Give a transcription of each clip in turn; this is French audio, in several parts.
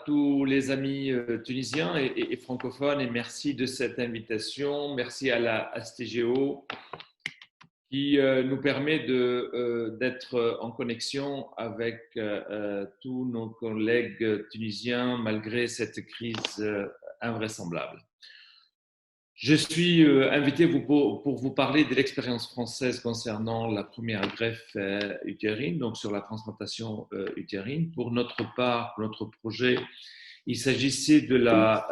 tous les amis tunisiens et francophones et merci de cette invitation. Merci à la STGO qui nous permet d'être en connexion avec tous nos collègues tunisiens malgré cette crise invraisemblable. Je suis invité pour vous parler de l'expérience française concernant la première greffe utérine, donc sur la transplantation utérine. Pour notre part, pour notre projet, il s'agissait de la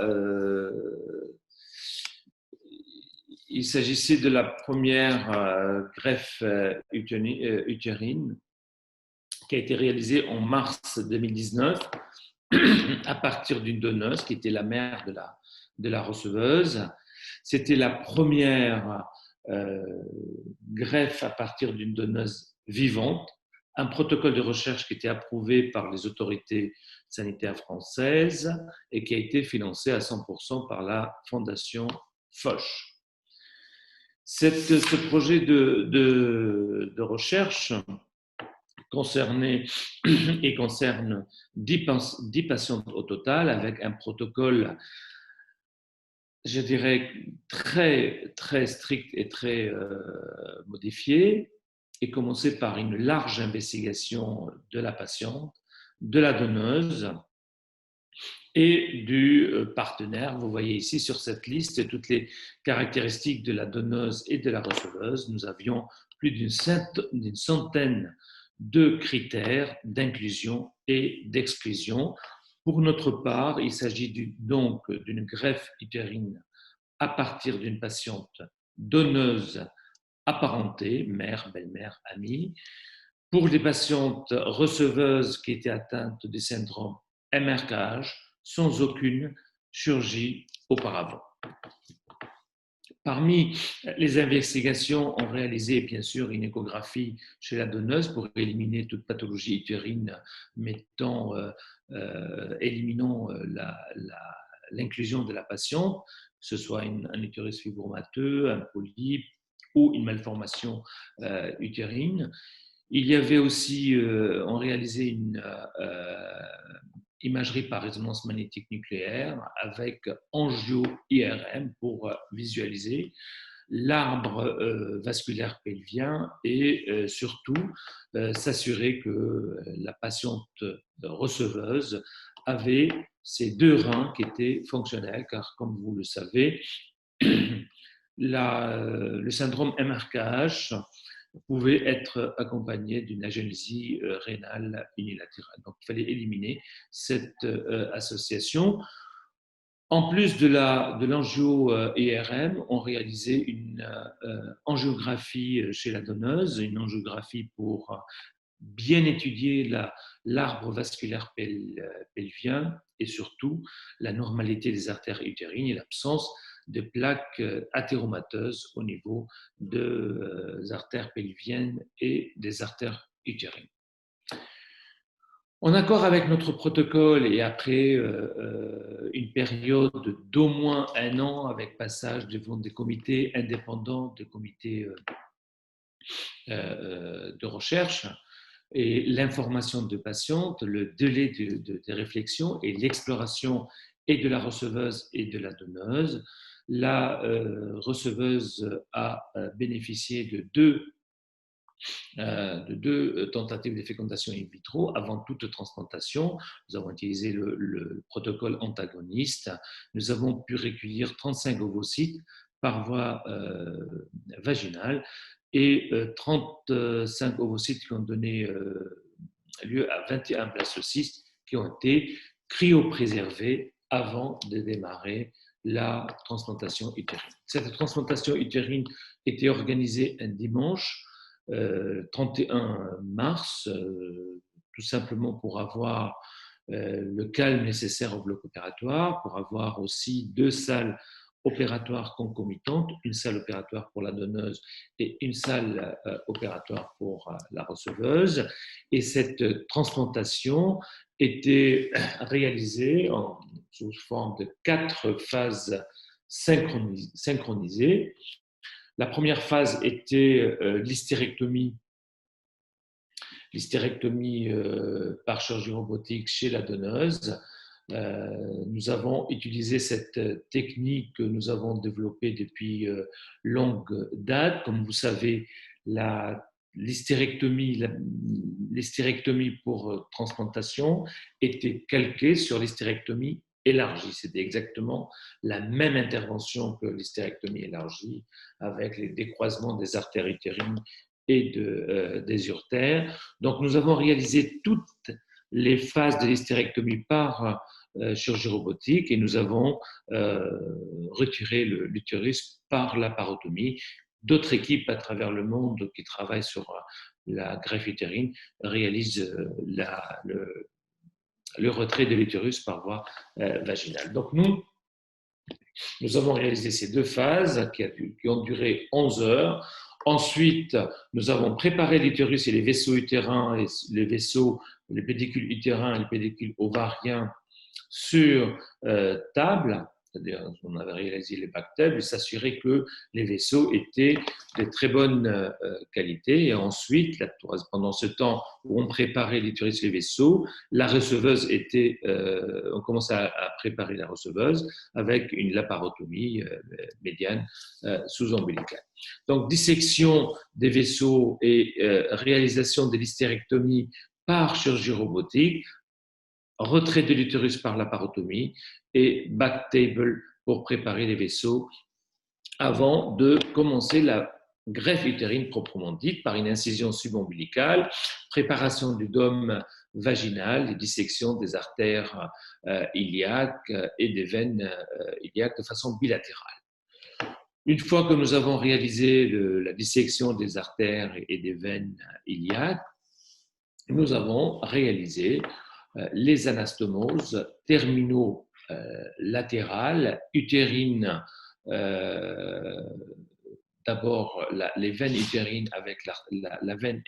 première greffe utérine qui a été réalisée en mars 2019 à partir d'une donneuse qui était la mère de la receveuse. C'était la première greffe à partir d'une donneuse vivante, un protocole de recherche qui était approuvé par les autorités sanitaires françaises et qui a été financé à 100% par la Fondation Foch. Ce projet de recherche concerne 10 patientes au total avec un protocole, je dirais, très, très strict et très modifié, et commencer par une large investigation de la patiente, de la donneuse et du partenaire. Vous voyez ici sur cette liste toutes les caractéristiques de la donneuse et de la receveuse. Nous avions plus d'une centaine de critères d'inclusion et d'exclusion. Pour notre part, il s'agit donc d'une greffe utérine à partir d'une patiente donneuse apparentée, mère, belle-mère, amie, pour les patientes receveuses qui étaient atteintes du syndrome MRKH sans aucune chirurgie auparavant. Parmi les investigations, on réalisait bien sûr une échographie chez la donneuse pour éliminer toute pathologie utérine, éliminant l'inclusion de la patiente, que ce soit un utérus fibromateux, un polype ou une malformation utérine. Il y avait aussi, on réalisait une imagerie par résonance magnétique nucléaire avec angio-IRM pour visualiser l'arbre vasculaire pelvien et surtout s'assurer que la patiente receveuse avait ces deux reins qui étaient fonctionnels, car comme vous le savez, le syndrome MRKH pouvait être accompagné d'une agénésie rénale unilatérale. Donc, il fallait éliminer cette association. En plus de l'angio-IRM, on réalisait une angiographie chez la donneuse, une angiographie pour bien étudier l'arbre vasculaire pelvien et surtout la normalité des artères utérines et l'absence de plaques athéromateuses au niveau des artères pelviennes et des artères utérines. En accord avec notre protocole et après une période d'au moins 1 an avec passage devant des comités indépendants, des comités de recherche, et l'information de patiente, le délai de réflexion et l'exploration et de la receveuse et de la donneuse. La receveuse a bénéficié de deux tentatives de fécondation in vitro avant toute transplantation. Nous avons utilisé le protocole antagoniste. Nous avons pu recueillir 35 ovocytes par voie vaginale et 35 ovocytes qui ont donné lieu à 21 blastocystes qui ont été cryopréservés avant de démarrer la transplantation utérine. Cette transplantation utérine était organisée un dimanche 31 mars, tout simplement pour avoir le calme nécessaire au bloc opératoire, pour avoir aussi 2 salles opératoires concomitantes, une salle opératoire pour la donneuse et une salle opératoire pour la receveuse. Et cette transplantation était réalisée sous forme de 4 phases synchronisées. La première phase était l'hystérectomie par chirurgie robotique chez la donneuse, Nous avons utilisé cette technique que nous avons développée depuis longue date. Comme vous savez, l'hystérectomie pour transplantation était calquée sur l'hystérectomie élargie. C'était exactement la même intervention que l'hystérectomie élargie, avec les décroisements des artères utérines et des uretères. Donc, nous avons réalisé toutes les phases de l'hystérectomie par chirurgie robotique et nous avons retiré l'utérus par laparotomie. D'autres équipes à travers le monde qui travaillent sur la greffe utérine réalisent le retrait de l'utérus par voie vaginale. Donc nous avons réalisé ces deux phases qui ont duré 11 heures. Ensuite, nous avons préparé l'utérus et les vaisseaux utérins, les pédicules utérins et les pédicules ovariens sur table, c'est-à-dire on avait réalisé les back-tables et s'assurer que les vaisseaux étaient de très bonne qualité. Et ensuite, pendant ce temps où on préparait l'utérus et les vaisseaux, la receveuse on commençait à préparer la receveuse avec une laparotomie médiane sous-ombilicale. Donc, dissection des vaisseaux et réalisation de l'hystérectomie par chirurgie robotique, retrait de l'utérus par laparotomie et back table pour préparer les vaisseaux avant de commencer la greffe utérine proprement dite par une incision subombilicale, préparation du dôme vaginal et dissection des artères iliaques et des veines iliaques de façon bilatérale. Une fois que nous avons réalisé la dissection des artères et des veines iliaques, nous avons réalisé les anastomoses termino-latérales, utérines, d'abord les veines utérines avec la veine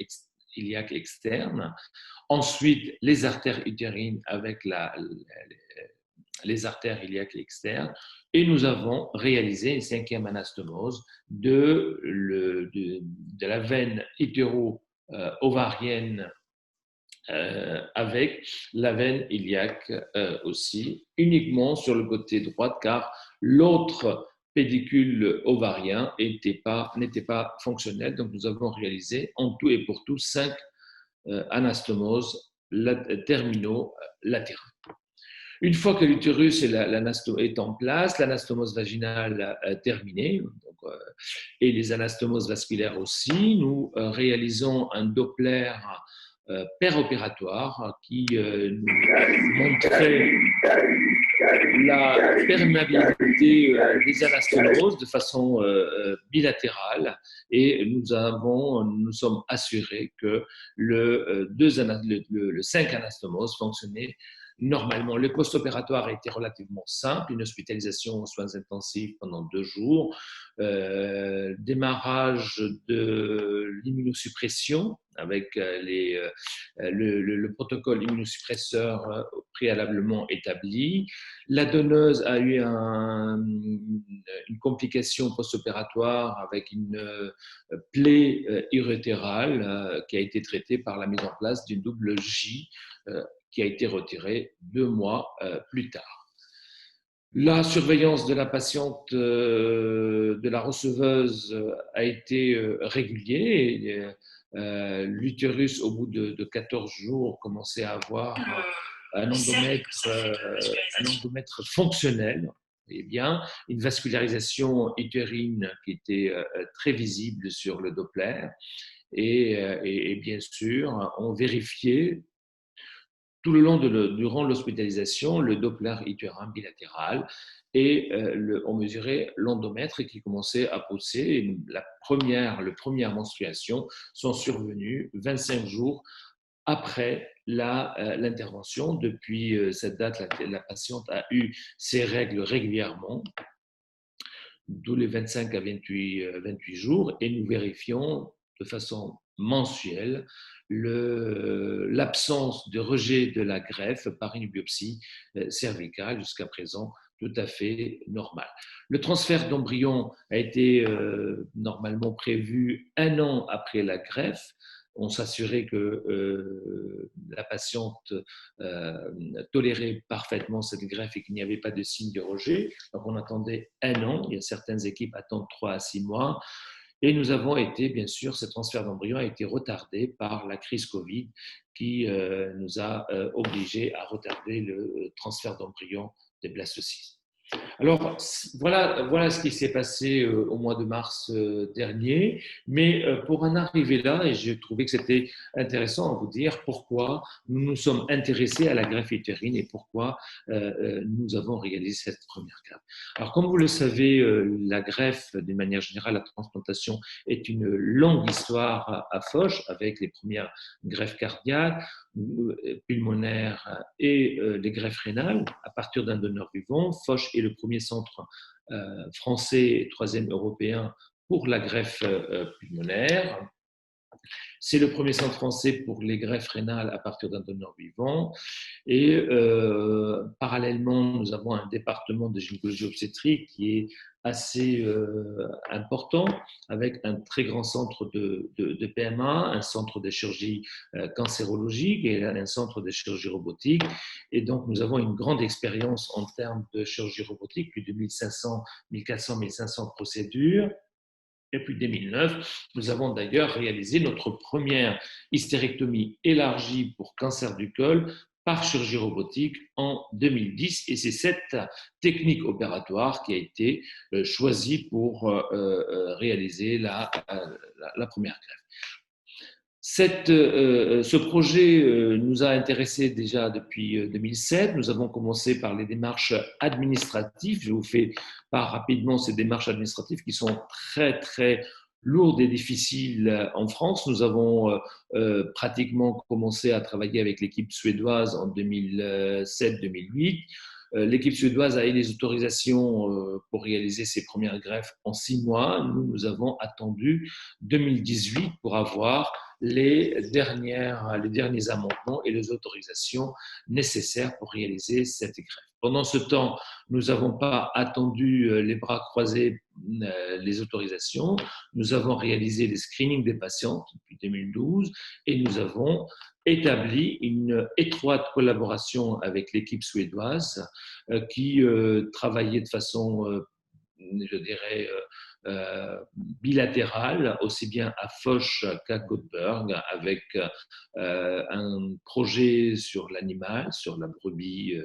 iliaque externe, ensuite les artères utérines avec les artères iliaques externes, et nous avons réalisé une cinquième anastomose de la veine hétéro-ovarienne avec la veine iliaque aussi, uniquement sur le côté droit, car l'autre pédicule ovarien n'était pas fonctionnel. Donc, nous avons réalisé en tout et pour tout 5 anastomoses terminaux-latérales. Une fois que l'utérus est en place, l'anastomose vaginale terminée, et les anastomoses vasculaires aussi, nous réalisons un Doppler péropératoire qui nous montrait la perméabilité des anastomoses de façon bilatérale, et nous sommes assurés que le 5 anastomoses fonctionnait normalement. Le post-opératoire a été relativement simple, une hospitalisation aux soins intensifs pendant 2 jours, démarrage de l'immunosuppression avec le protocole immunosuppresseur préalablement établi. La donneuse a eu une complication post-opératoire avec une plaie urétérale qui a été traitée par la mise en place d'une double J qui a été retirée 2 mois plus tard. La surveillance de la patiente, de la receveuse, a été régulière. L'utérus, au bout de 14 jours, commençait à avoir un endomètre fonctionnel, et bien, une vascularisation utérine qui était très visible sur le Doppler. Et bien sûr, on vérifiait tout le long durant l'hospitalisation le Doppler utérin bilatéral, et on mesurait l'endomètre qui commençait à pousser. Les premières menstruations sont survenues 25 jours après l'intervention. Depuis cette date, la patiente a eu ses règles régulièrement, d'où les 25 à 28 jours, et nous vérifions de façon mensuelle l'absence de rejet de la greffe par une biopsie cervicale, jusqu'à présent tout à fait normal. Le transfert d'embryon a été normalement prévu 1 an après la greffe. on s'assurait que la patiente tolérait parfaitement cette greffe et qu'il n'y avait pas de signe de rejet. Donc, on attendait 1 an. Il y a certaines équipes attendent 3 à 6 mois. Et nous avons été, bien sûr, ce transfert d'embryon a été retardé par la crise Covid qui nous a obligés à retarder le transfert d'embryon des blastocytes. Alors, voilà ce qui s'est passé au mois de mars dernier. Mais pour en arriver là, et j'ai trouvé que c'était intéressant à vous dire pourquoi nous nous sommes intéressés à la greffe utérine et pourquoi nous avons réalisé cette première greffe. Alors, comme vous le savez, la greffe, d'une manière générale, la transplantation est une longue histoire à Foch avec les premières greffes cardiaques, pulmonaires et les greffes rénales à partir d'un donneur vivant. Foch est le premier centre français et troisième européen pour la greffe pulmonaire. C'est le premier centre français pour les greffes rénales à partir d'un donneur vivant. Et parallèlement, nous avons un département de gynécologie obstétrique qui est assez important, avec un très grand centre de PMA, un centre de chirurgie cancérologique et un centre de chirurgie robotique. Et donc, nous avons une grande expérience en termes de chirurgie robotique, plus de 1500, 1400, 1500 procédures. Depuis 2009, nous avons d'ailleurs réalisé notre première hystérectomie élargie pour cancer du col par chirurgie robotique en 2010. Et c'est cette technique opératoire qui a été choisie pour réaliser la première greffe. Ce projet nous a intéressés déjà depuis 2007. Nous avons commencé par les démarches administratives. Je vous fais part rapidement ces démarches administratives qui sont très, très lourdes et difficiles en France. Nous avons pratiquement commencé à travailler avec l'équipe suédoise en 2007-2008. L'équipe suédoise a eu les autorisations pour réaliser ses premières greffes en 6 mois. Nous avons attendu 2018 pour avoir les derniers amendements et les autorisations nécessaires pour réaliser cette greffe. Pendant ce temps, nous n'avons pas attendu les bras croisés les autorisations. Nous avons réalisé les screenings des patientes depuis 2012 et nous avons établi une étroite collaboration avec l'équipe suédoise qui travaillait de façon, je dirais, bilatérale, aussi bien à Foch qu'à Göteborg, avec un projet sur l'animal, sur la brebis,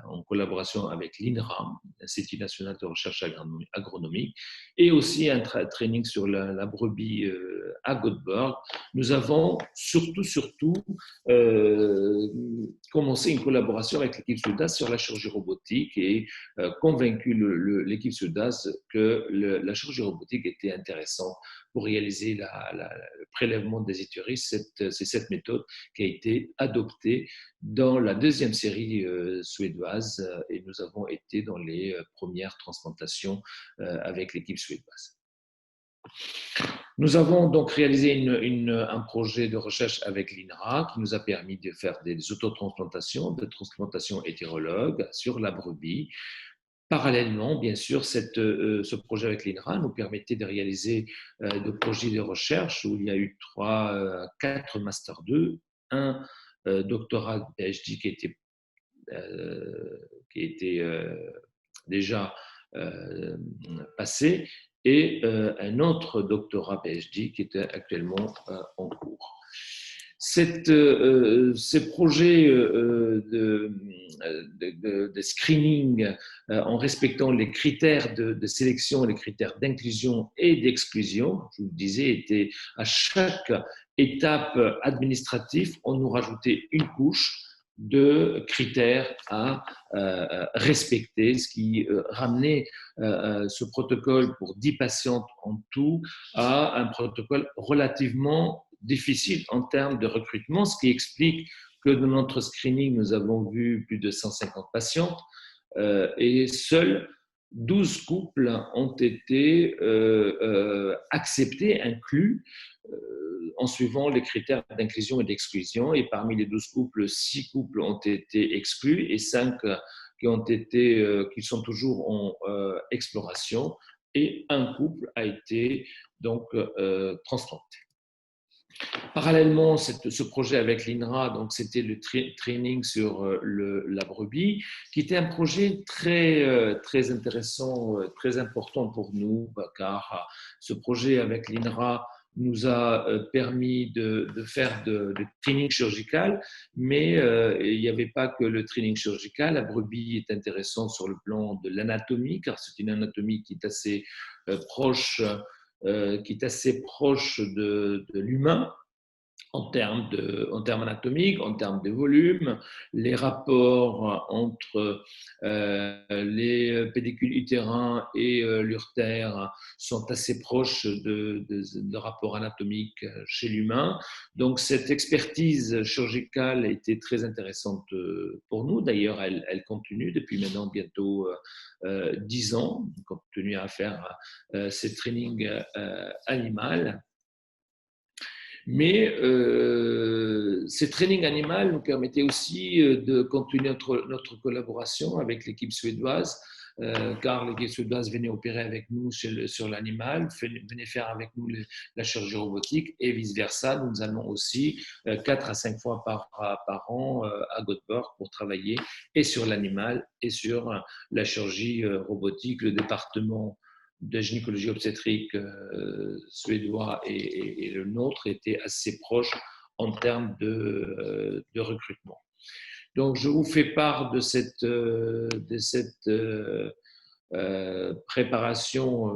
en collaboration avec l'INRA, l'Institut national de recherche agronomique, et aussi un training sur la brebis à Göteborg. Nous avons surtout commencé une collaboration avec l'équipe suédoise sur la chirurgie robotique et convaincu l'équipe suédoise que la chirurgie robotique était intéressante pour réaliser le prélèvement des utérus. C'est cette méthode qui a été adoptée dans la deuxième série suédoise et nous avons été dans les premières transplantations avec l'équipe suédoise. Nous avons donc réalisé un projet de recherche avec l'INRA qui nous a permis de faire des autotransplantations, des transplantations hétérologues sur la brebis. Parallèlement, bien sûr, ce projet avec l'INRA nous permettait de réaliser des projets de recherche où il y a eu 4 Master 2, un doctorat PhD qui était déjà passé et un autre doctorat PhD qui était actuellement en cours. Ces projets de screening en respectant les critères de sélection, les critères d'inclusion et d'exclusion, je vous le disais, étaient à chaque étape administrative, on nous rajoutait une couche de critères à respecter, ce qui ramenait ce protocole pour 10 patientes en tout à un protocole relativement difficile en termes de recrutement, ce qui explique que dans notre screening, nous avons vu plus de 150 patientes et seuls 12 couples ont été acceptés, inclus, en suivant les critères d'inclusion et d'exclusion. Et parmi les 12 couples, 6 couples ont été exclus et 5 qui sont toujours en exploration. Et un couple a été donc transplanté. Parallèlement, ce projet avec l'INRA, donc c'était le training sur la brebis, qui était un projet très intéressant, très important pour nous, car ce projet avec l'INRA nous a permis de faire de training chirurgical, mais il n'y avait pas que le training chirurgical. La brebis est intéressante sur le plan de l'anatomie, car c'est une anatomie qui est assez proche, de l'humain en termes anatomiques, en termes de volume, les rapports entre les pédicules utérins et l'urtère sont assez proches de rapports anatomiques chez l'humain. Donc cette expertise chirurgicale était très intéressante pour nous. D'ailleurs, elle continue depuis maintenant bientôt 10 ans. On continue à faire ces trainings animaux. Mais ces trainings animaux nous permettaient aussi de continuer notre collaboration avec l'équipe suédoise, car l'équipe suédoise venait opérer avec nous sur l'animal, venait faire avec nous la chirurgie robotique et vice-versa. Nous allons aussi 4 à 5 fois par an à Göteborg pour travailler et sur l'animal et sur la chirurgie robotique. Le département de gynécologie obstétrique suédois et le nôtre étaient assez proches en termes de recrutement. Donc, je vous fais part de cette préparation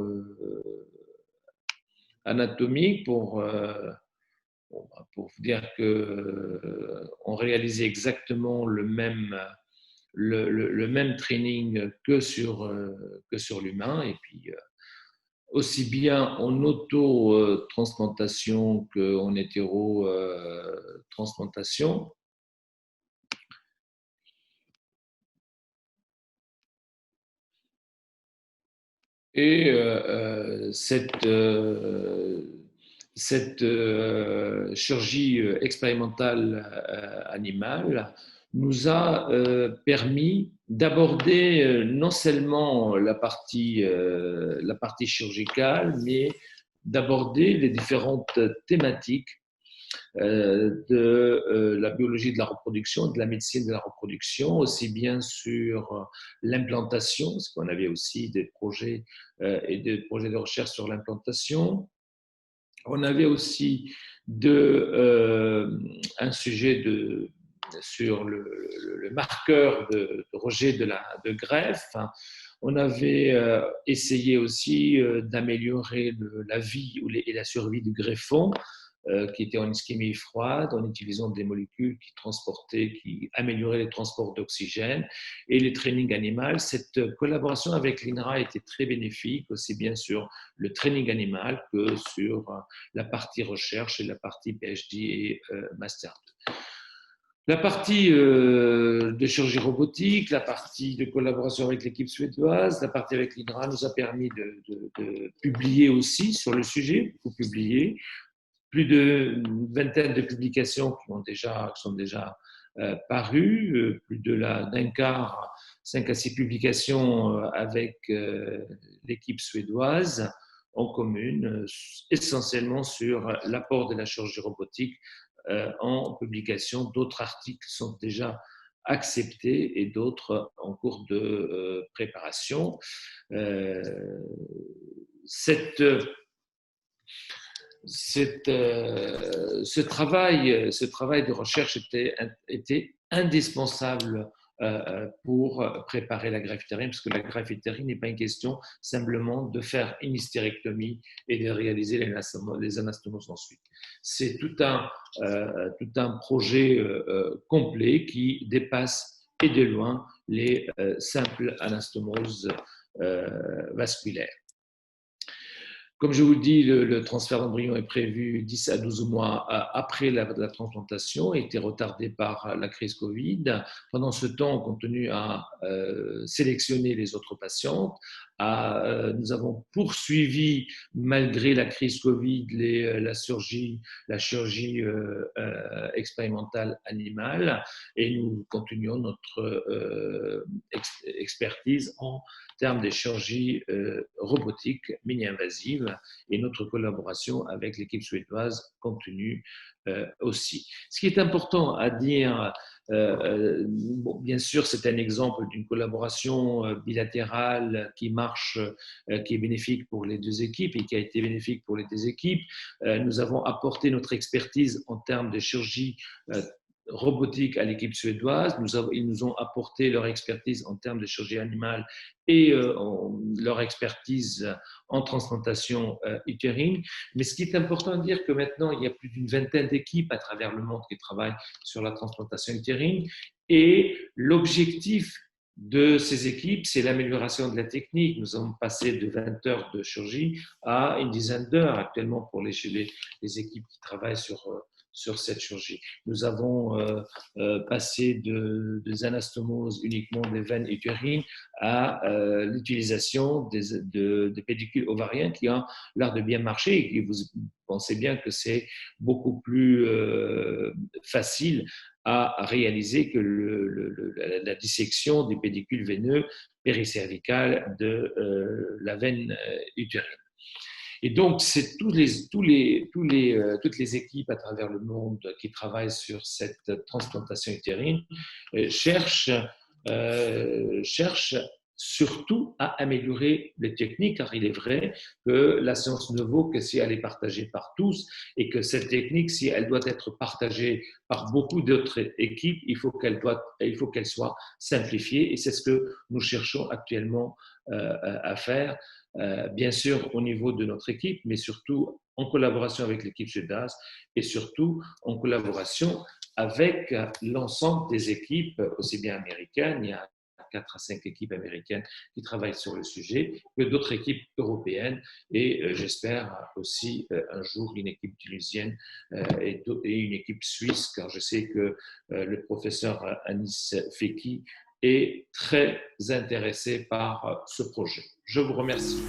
anatomique pour vous dire qu'on réalisait exactement le même training que sur l'humain. Et puis, aussi bien en auto-transplantation qu'en hétéro-transplantation. Et cette chirurgie expérimentale animale nous a permis d'aborder non seulement la partie chirurgicale, mais d'aborder les différentes thématiques de la biologie de la reproduction, de la médecine de la reproduction, aussi bien sur l'implantation, parce qu'on avait aussi des projets de recherche sur l'implantation. On avait aussi un sujet sur le marqueur de rejet de greffe. On avait essayé aussi d'améliorer la vie et la survie du greffon, qui était en ischémie froide, en utilisant des molécules qui amélioraient les transports d'oxygène et les trainings animaux. Cette collaboration avec l'INRA était très bénéfique, aussi bien sur le training animal que sur la partie recherche et la partie PhD et Master 2. La partie de chirurgie robotique, la partie de collaboration avec l'équipe suédoise, la partie avec l'INRA nous a permis de publier aussi sur le sujet, beaucoup publier. Plus d'une vingtaine de publications qui sont déjà parues, plus d'un quart, 5 à 6 publications avec l'équipe suédoise en commune, essentiellement sur l'apport de la chirurgie robotique en publication. D'autres articles sont déjà acceptés et d'autres en cours de préparation. Ce travail de recherche était indispensable pour préparer la greffe utérine, parce que la greffe utérine n'est pas une question simplement de faire une hystérectomie et de réaliser les anastomoses ensuite. C'est tout un projet complet qui dépasse et de loin les simples anastomoses vasculaires. Comme je vous le dis, le transfert d'embryon est prévu 10 à 12 mois après la transplantation, a été retardé par la crise Covid. Pendant ce temps, on continue à sélectionner les autres patientes. Nous avons poursuivi, malgré la crise Covid, la chirurgie expérimentale animale, et nous continuons notre expertise en termes de chirurgie robotique mini-invasive, et notre collaboration avec l'équipe suédoise continue aussi. Ce qui est important à dire, bon, bien sûr, c'est un exemple d'une collaboration bilatérale qui marche, qui est bénéfique pour les deux équipes et qui a été bénéfique pour les deux équipes. Nous avons apporté notre expertise en termes de chirurgie robotique à l'équipe suédoise. Ils nous ont apporté leur expertise en termes de chirurgie animale et leur expertise en transplantation utérine. Mais ce qui est important de dire que maintenant, il y a plus d'une vingtaine d'équipes à travers le monde qui travaillent sur la transplantation utérine. Et l'objectif de ces équipes, c'est l'amélioration de la technique. Nous avons passé de 20 heures de chirurgie à une dizaine d'heures actuellement pour les équipes qui travaillent sur cette chirurgie. Nous avons passé des anastomoses uniquement des veines utérines à l'utilisation des pédicules ovariennes qui ont l'air de bien marcher et vous pensez bien que c'est beaucoup plus facile à réaliser que la dissection des pédicules veineux péricervicales de la veine utérine. Et donc, c'est toutes les équipes à travers le monde qui travaillent sur cette transplantation utérine cherchent surtout à améliorer les techniques, car il est vrai que la science ne vaut que si elle est partagée par tous et que cette technique, si elle doit être partagée par beaucoup d'autres équipes, il faut qu'elle soit simplifiée et c'est ce que nous cherchons actuellement à faire. Bien sûr au niveau de notre équipe, mais surtout en collaboration avec l'équipe suédoise et surtout en collaboration avec l'ensemble des équipes, aussi bien américaines, il y a 4 à 5 équipes américaines qui travaillent sur le sujet, que d'autres équipes européennes et j'espère aussi un jour une équipe tunisienne et une équipe suisse, car je sais que le professeur Anis Feki est très intéressé par ce projet. Je vous remercie.